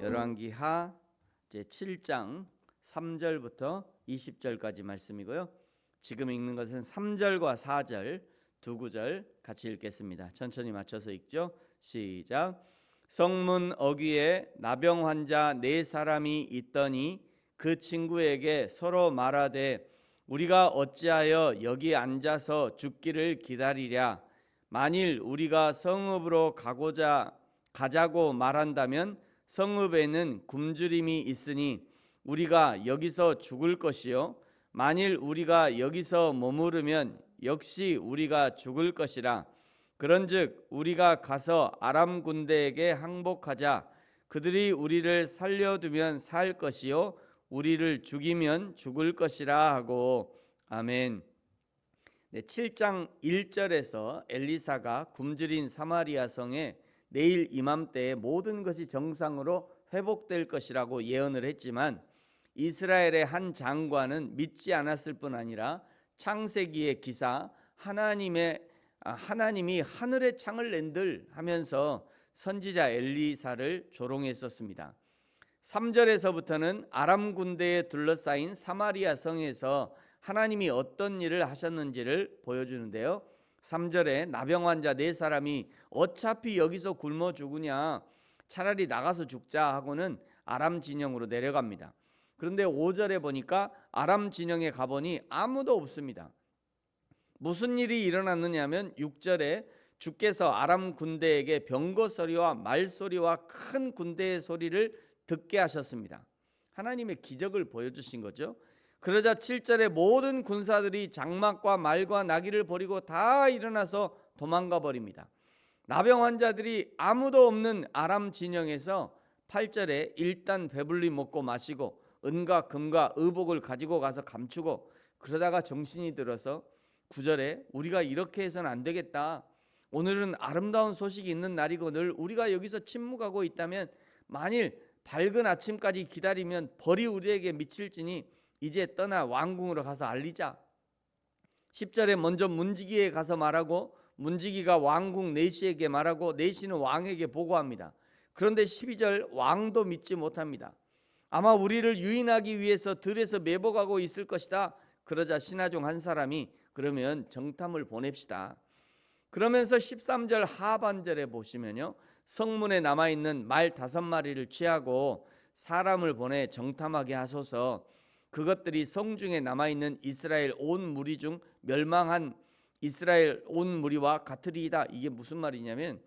열왕기하 제 7장 3절부터 20절까지 말씀이고요. 지금 읽는 것은 3절과 4절 두 구절 같이 읽겠습니다. 천천히 맞춰서 읽죠. 시작. 성문 어귀에 나병 환자 4사람이 있더니 그 친구에게 서로 말하되 우리가 어찌하여 여기 앉아서 죽기를 기다리랴. 만일 우리가 성읍으로 가자고 말한다면 성읍에는 굶주림이 있으니 우리가 여기서 죽을 것이요 만일 우리가 여기서 머무르면 역시 우리가 죽을 것이라. 그런즉 우리가 가서 아람 군대에게 항복하자. 그들이 우리를 살려두면 살 것이요 우리를 죽이면 죽을 것이라 하고. 아멘. 7장 1절에서 엘리사가 굶주린 사마리아 성에 내일 이맘때에 모든 것이 정상으로 회복될 것이라고 예언을 했지만 이스라엘의 한 장관은 믿지 않았을 뿐 아니라 창세기의 기사 하나님이 하늘에 창을 낸들 하면서 선지자 엘리사를 조롱했었습니다. 3절에서부터는 아람 군대에 둘러싸인 사마리아 성에서 하나님이 어떤 일을 하셨는지를 보여주는데요. 3절에 나병 환자 4사람이 어차피 여기서 굶어 죽으냐 차라리 나가서 죽자 하고는 아람 진영으로 내려갑니다. 그런데 5절에 보니까 아람 진영에 가보니 아무도 없습니다. 무슨 일이 일어났느냐면 6절에 주께서 아람 군대에게 병거 소리와 말소리와 큰 군대의 소리를 듣게 하셨습니다. 하나님의 기적을 보여주신 거죠. 그러자 7절에 모든 군사들이 장막과 말과 나귀를 버리고 다 일어나서 도망가 버립니다. 나병 환자들이 아무도 없는 아람 진영에서 8절에 일단 배불리 먹고 마시고 은과 금과 의복을 가지고 가서 감추고 그러다가 정신이 들어서 9절에 우리가 이렇게 해서는 안 되겠다. 오늘은 아름다운 소식이 있는 날이거늘 우리가 여기서 침묵하고 있다면 만일 밝은 아침까지 기다리면 벌이 우리에게 미칠지니 이제 떠나 왕궁으로 가서 알리자. 10절에 먼저 문지기에 가서 말하고 문지기가 왕궁 내시에게 말하고 내시는 왕에게 보고합니다. 그런데 12절 왕도 믿지 못합니다. 아마 우리를 유인하기 위해서 들에서 매복하고 있을 것이다. 그러자 신하중 한 사람이 그러면 정탐을 보냅시다. 그러면서 13절 하반절에 보시면요. 성문에 남아있는 말 5마리를 취하고 사람을 보내 정탐하게 하소서. 그것들이 성중에 남아있는 이스라엘 온 무리 중 멸망한 이스라엘 온 무리와 같으리이다. 이게 무슨 말이냐면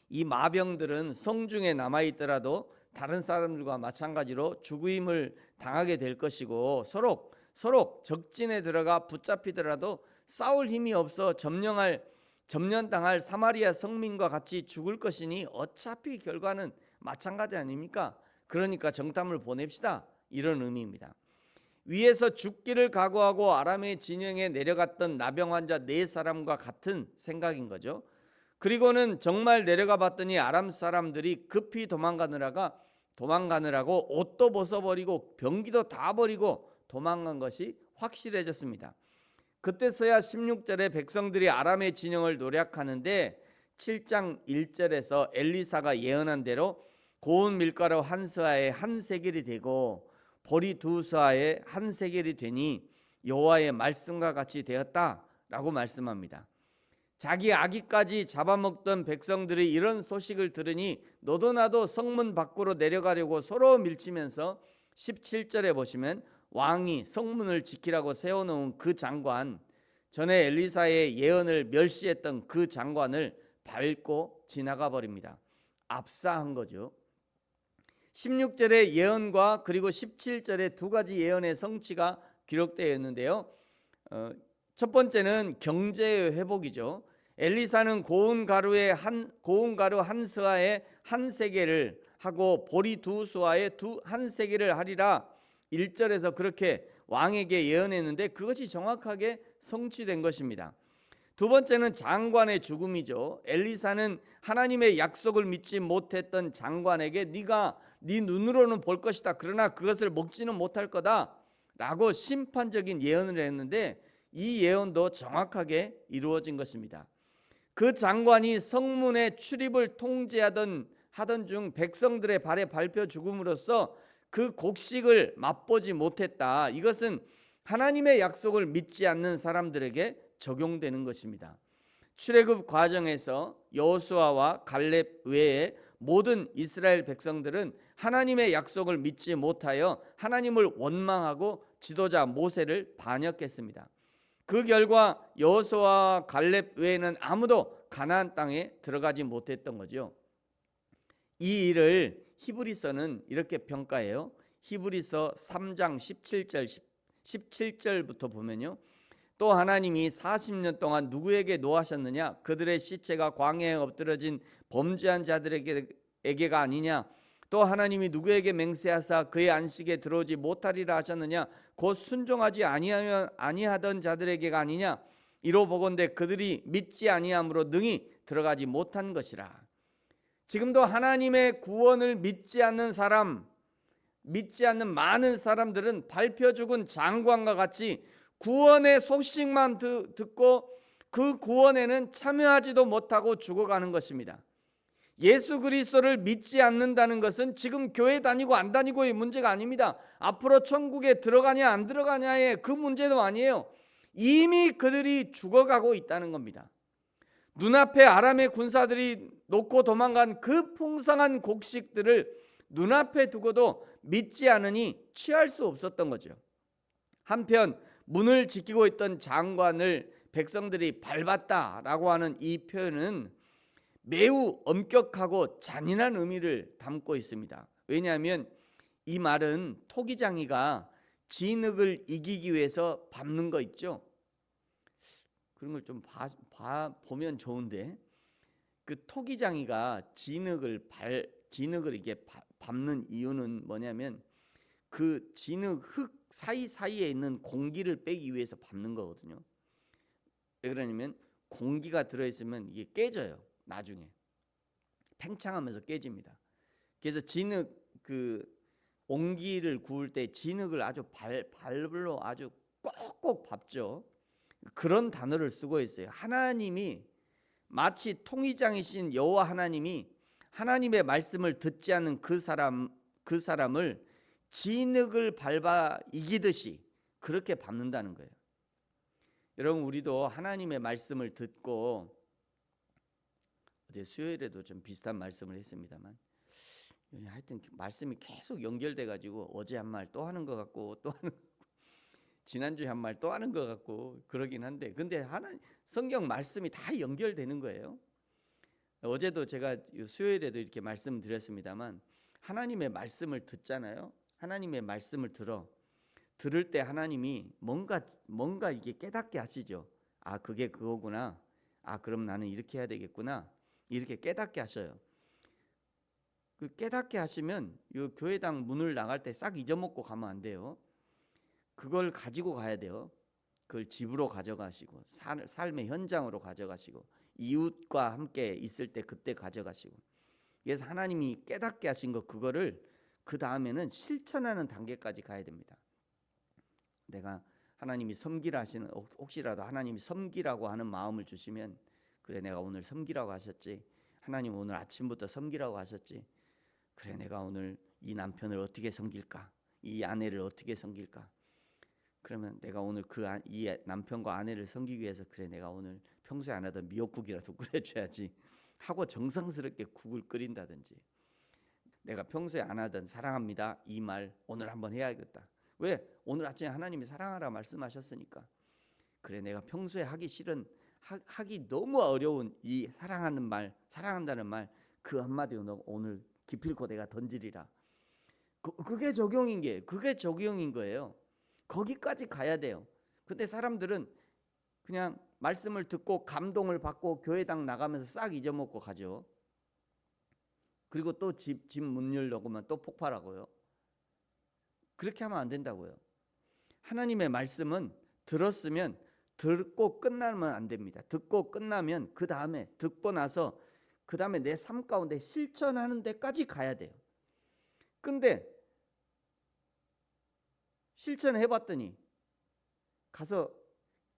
이 마병들은 성중에 남아있더라도 다른 사람들과 마찬가지로 죽임을 당하게 될 것이고 서로 적진에 들어가 붙잡히더라도 싸울 힘이 없어 점령당할 사마리아 성민과 같이 죽을 것이니 어차피 결과는 마찬가지 아닙니까? 그러니까 정탐을 보냅시다. 이런 의미입니다. 위에서 죽기를 각오하고 아람의 진영에 내려갔던 나병 환자 4사람과 같은 생각인 거죠. 그리고는 정말 내려가 봤더니 아람 사람들이 급히 도망가느라고 옷도 벗어버리고 병기도 다 버리고 도망간 것이 확실해졌습니다. 그때서야 16절에 백성들이 아람의 진영을 노략하는데 7장 1절에서 엘리사가 예언한 대로 고운 밀가루 한 스아에 한 세겔이 되고 보리 2스아에 한 세겔이 되니 여호와의 말씀과 같이 되었다라고 말씀합니다. 자기 아기까지 잡아먹던 백성들이 이런 소식을 들으니 너도 나도 성문 밖으로 내려가려고 서로 밀치면서 17절에 보시면 왕이 성문을 지키라고 세워놓은 그 장관, 전에 엘리사의 예언을 멸시했던 그 장관을 밟고 지나가 버립니다. 압사한 거죠. 16절의 예언과 그리고 17절의 두 가지 예언의 성취가 기록되어 있는데요. 첫 번째는 경제의 회복이죠. 엘리사는 고운 가루 한 스아에 한 세겔을 하고 보리 2스아에 한 세겔을 하리라. 1절에서 그렇게 왕에게 예언했는데 그것이 정확하게 성취된 것입니다. 두 번째는 장관의 죽음이죠. 엘리사는 하나님의 약속을 믿지 못했던 장관에게 네가 네 눈으로는 볼 것이다. 그러나 그것을 먹지는 못할 거다 라고 심판적인 예언을 했는데 이 예언도 정확하게 이루어진 것입니다. 그 장관이 성문의 출입을 통제하던 하던 중 백성들의 발에 밟혀 죽음으로써 그 곡식을 맛보지 못했다. 이것은 하나님의 약속을 믿지 않는 사람들에게 적용되는 것입니다. 출애굽 과정에서 여호수아와 갈렙 외에 모든 이스라엘 백성들은 하나님의 약속을 믿지 못하여 하나님을 원망하고 지도자 모세를 반역했습니다. 그 결과 여호수아와 갈렙 외에는 아무도 가나안 땅에 들어가지 못했던 거죠. 이 일을 히브리서는 이렇게 평가해요. 히브리서 3장 17절부터 보면요. 또 하나님이 40년 동안 누구에게 노하셨느냐? 그들의 시체가 광야에 엎드러진 범죄한 자들에게가 아니냐? 또 하나님이 누구에게 맹세하사 그의 안식에 들어오지 못하리라 하셨느냐? 곧 순종하지 아니하던 자들에게가 아니냐? 이로 보건대 그들이 믿지 아니함으로 능히 들어가지 못한 것이라. 지금도 하나님의 구원을 믿지 않는 사람, 믿지 않는 많은 사람들은 밟혀 죽은 장관과 같이 구원의 소식만 듣고 그 구원에는 참여하지도 못하고 죽어가는 것입니다. 예수 그리스도를 믿지 않는다는 것은 지금 교회 다니고 안 다니고의 문제가 아닙니다. 앞으로 천국에 들어가냐 안 들어가냐의 그 문제도 아니에요. 이미 그들이 죽어가고 있다는 겁니다. 눈앞에 아람의 군사들이 놓고 도망간 그 풍성한 곡식들을 눈앞에 두고도 믿지 않으니 취할 수 없었던 거죠. 한편 문을 지키고 있던 장관을 백성들이 밟았다라고 하는 이 표현은 매우 엄격하고 잔인한 의미를 담고 있습니다. 왜냐하면 이 말은 토기장이가 진흙을 이기기 위해서 밟는 거 있죠. 그런 걸 좀 보면 좋은데, 그 토기장이가 진흙을 이게 밟는 이유는 뭐냐면 그 진흙 흙 사이사이에 있는 공기를 빼기 위해서 밟는 거거든요. 왜 그러냐면 공기가 들어있으면 이게 깨져요. 나중에 팽창하면서 깨집니다. 그래서 진흙 그 옹기를 구울 때 진흙을 아주 발로 아주 꼭꼭 밟죠. 그런 단어를 쓰고 있어요. 하나님이 마치 통의장이신 여호와 하나님이 하나님의 말씀을 듣지 않는 그 사람을 진흙을 밟아 이기듯이 그렇게 밟는다는 거예요. 여러분, 우리도 하나님의 말씀을 듣고, 어제 수요일에도 좀 비슷한 말씀을 했습니다만, 하여튼 말씀이 계속 연결돼 가지고 어제 한 말 또 하는 것 같고 또 하는 지난주에 한 말 또 하는 것 같고 그러긴 한데, 근데 성경 말씀이 다 연결되는 거예요. 어제도 제가 수요일에도 이렇게 말씀드렸습니다만, 하나님의 말씀을 듣잖아요. 하나님의 말씀을 들을 때 하나님이 뭔가 이게 깨닫게 하시죠. 아, 그게 그거구나. 아, 그럼 나는 이렇게 해야 되겠구나. 이렇게 깨닫게 하셔요. 그 깨닫게 하시면 이 교회당 문을 나갈 때 싹 잊어먹고 가면 안 돼요. 그걸 가지고 가야 돼요. 그걸 집으로 가져가시고 삶의 현장으로 가져가시고 이웃과 함께 있을 때 그때 가져가시고. 그래서 하나님이 깨닫게 하신 거, 그거를 그 다음에는 실천하는 단계까지 가야 됩니다. 내가 하나님이 섬기라 하시는, 혹시라도 하나님이 섬기라고 하는 마음을 주시면, 그래 내가 오늘 섬기라고 하셨지, 하나님 오늘 아침부터 섬기라고 하셨지, 그래 내가 오늘 이 남편을 어떻게 섬길까, 이 아내를 어떻게 섬길까, 그러면 내가 오늘 이 남편과 아내를 섬기기 위해서 그래 내가 오늘 평소에 안 하던 미역국이라도 끓여줘야지 하고 정성스럽게 국을 끓인다든지, 내가 평소에 안 하던 사랑합니다 이 말 오늘 한번 해야겠다. 왜? 오늘 아침에 하나님이 사랑하라 말씀하셨으니까. 그래 내가 평소에 하기 싫은, 하기 너무 어려운 이 사랑하는 말, 사랑한다는 말, 그 한마디 오늘 기필코 내가 던지리라. 그게 적용인 거예요. 거기까지 가야 돼요. 근데 사람들은 그냥 말씀을 듣고 감동을 받고 교회당 나가면서 싹 잊어먹고 가죠. 그리고 또 집 문 열려고만 또 폭발하고요. 그렇게 하면 안 된다고요. 하나님의 말씀은 들었으면 듣고 끝나면 안 됩니다. 듣고 끝나면 그 다음에, 듣고 나서 그 다음에 내 삶 가운데 실천하는 데까지 가야 돼요. 근데 실천해봤더니 가서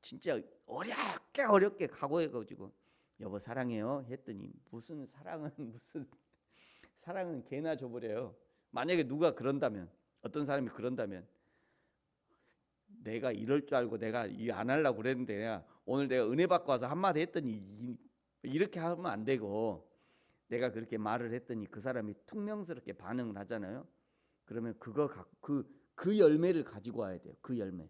진짜 어렵게 각오해가지고 여보 사랑해요 했더니 무슨 사랑은 무슨 사랑은 개나 줘버려요. 만약에 누가 그런다면, 어떤 사람이 그런다면, 내가 이럴 줄 알고 내가 일 안 하려고 그랬는데 오늘 내가 은혜 받고 와서 한마디 했더니 이렇게 하면 안 되고, 내가 그렇게 말을 했더니 그 사람이 퉁명스럽게 반응을 하잖아요. 그러면 그 열매를 가지고 와야 돼요. 그 열매.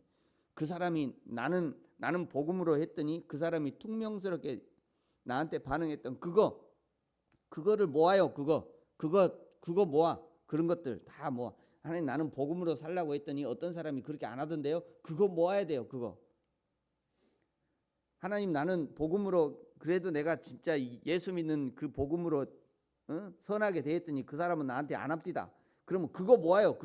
그 사람이 나는 복음으로 했더니 그 사람이 퉁명스럽게 나한테 반응했던 그거를 모아요. 그거 모아. 그런 것들 다 모아. 하나님, 나는 복음으로 살라고 했더니 어떤 사람이 그렇게 안 하던데요. 그거 모아야 돼요. 그거. 하나님, 나는 복음으로 그래도 내가 진짜 예수 믿는 그 복음으로 선하게 대했더니 그 사람은 나한테 안 합디다. 그러면 그거 모아요.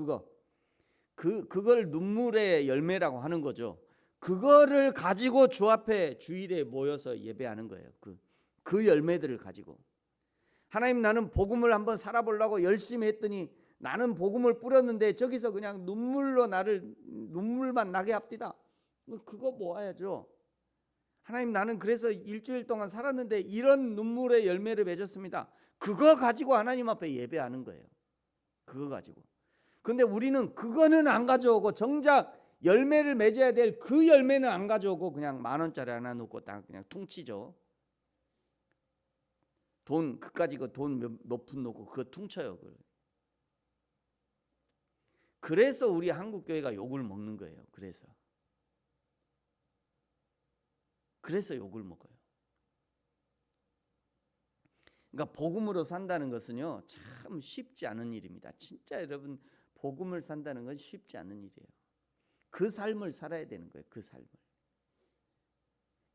그걸 눈물의 열매라고 하는 거죠. 그거를 가지고 주 앞에 주일에 모여서 예배하는 거예요. 그 열매들을 가지고. 하나님, 나는 복음을 한번 살아보려고 열심히 했더니 나는 복음을 뿌렸는데 저기서 그냥 눈물만 나게 합디다. 그거 모아야죠. 하나님, 나는 그래서 일주일 동안 살았는데 이런 눈물의 열매를 맺었습니다. 그거 가지고 하나님 앞에 예배하는 거예요. 그거 가지고. 근데 우리는 그거는 안 가져오고, 정작 열매를 맺어야 될 그 열매는 안 가져오고 그냥 10,000원짜리 하나 놓고 딱 그냥 퉁치죠. 그까지 돈 몇 푼 놓고 그거 퉁쳐요. 그래서 우리 한국 교회가 욕을 먹는 거예요. 그래서 욕을 먹어요. 그러니까 복음으로 산다는 것은요, 참 쉽지 않은 일입니다. 진짜 여러분, 복음을 산다는 건 쉽지 않은 일이에요. 그 삶을 살아야 되는 거예요. 그 삶을.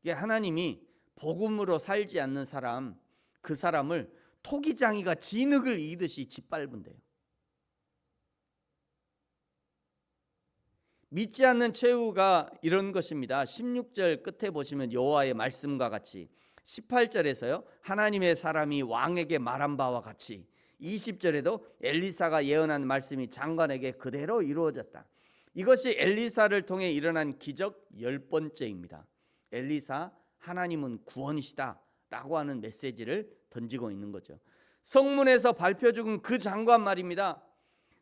이게 하나님이 복음으로 살지 않는 사람, 그 사람을 토기장이가 진흙을 이듯이 짓밟은대요. 믿지 않는 최후가 이런 것입니다. 16절 끝에 보시면 여호와의 말씀과 같이, 18절에서요 하나님의 사람이 왕에게 말한 바와 같이, 20절에도 엘리사가 예언한 말씀이 장관에게 그대로 이루어졌다. 이것이 엘리사를 통해 일어난 기적 10번째입니다. 엘리사, 하나님은 구원이시다 라고 하는 메시지를 던지고 있는 거죠. 성문에서 발표 중인 그 장관 말입니다.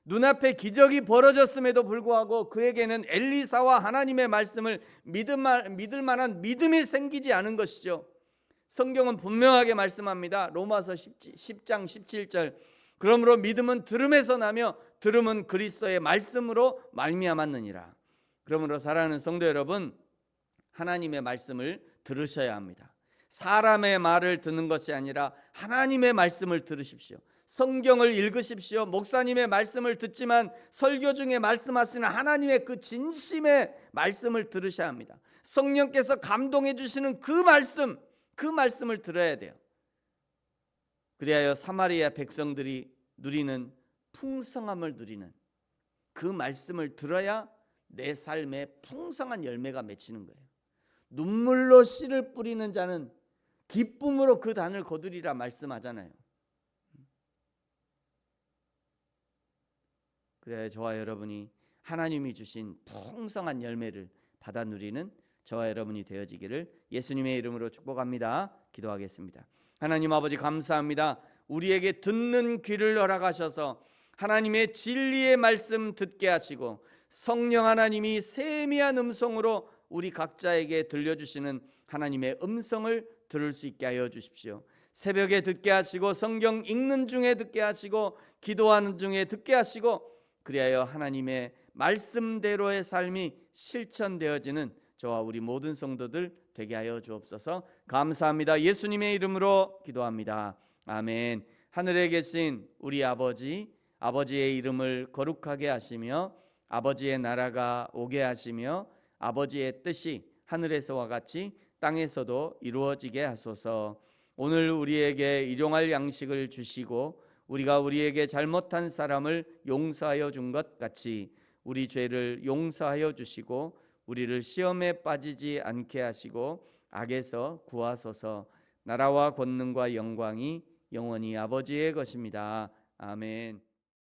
눈앞에 기적이 벌어졌음에도 불구하고 그에게는 엘리사와 하나님의 말씀을 믿을 만한 믿음이 생기지 않은 것이죠. 성경은 분명하게 말씀합니다. 로마서 10장 17절, 그러므로 믿음은 들음에서 나며 들음은 그리스도의 말씀으로 말미암았느니라. 그러므로 사랑하는 성도 여러분, 하나님의 말씀을 들으셔야 합니다. 사람의 말을 듣는 것이 아니라 하나님의 말씀을 들으십시오. 성경을 읽으십시오. 목사님의 말씀을 듣지만 설교 중에 말씀하시는 하나님의 그 진심의 말씀을 들으셔야 합니다. 성령께서 감동해 주시는 그 말씀을 들어야 돼요. 그리하여 사마리아 백성들이 누리는 풍성함을 누리는 그 말씀을 들어야 내 삶에 풍성한 열매가 맺히는 거예요. 눈물로 씨를 뿌리는 자는 기쁨으로 그 단을 거두리라 말씀하잖아요. 그래야 저와 여러분이 하나님이 주신 풍성한 열매를 받아 누리는 저와 여러분이 되어지기를 예수님의 이름으로 축복합니다. 기도하겠습니다. 하나님 아버지, 감사합니다. 우리에게 듣는 귀를 허락하셔서 하나님의 진리의 말씀 듣게 하시고, 성령 하나님이 세미한 음성으로 우리 각자에게 들려주시는 하나님의 음성을 들을 수 있게 하여 주십시오. 새벽에 듣게 하시고, 성경 읽는 중에 듣게 하시고, 기도하는 중에 듣게 하시고, 그리하여 하나님의 말씀대로의 삶이 실천되어지는 저와 우리 모든 성도들 되게 하여 주옵소서. 감사합니다. 예수님의 이름으로 기도합니다. 아멘. 하늘에 계신 우리 아버지의 이름을 거룩하게 하시며 아버지의 나라가 오게 하시며 아버지의 뜻이 하늘에서와 같이 땅에서도 이루어지게 하소서. 오늘 우리에게 일용할 양식을 주시고 우리가 우리에게 잘못한 사람을 용서하여 준 것 같이 우리 죄를 용서하여 주시고 우리를 시험에 빠지지 않게 하시고 악에서 구하소서. 나라와 권능과 영광이 영원히 아버지의 것입니다. 아멘.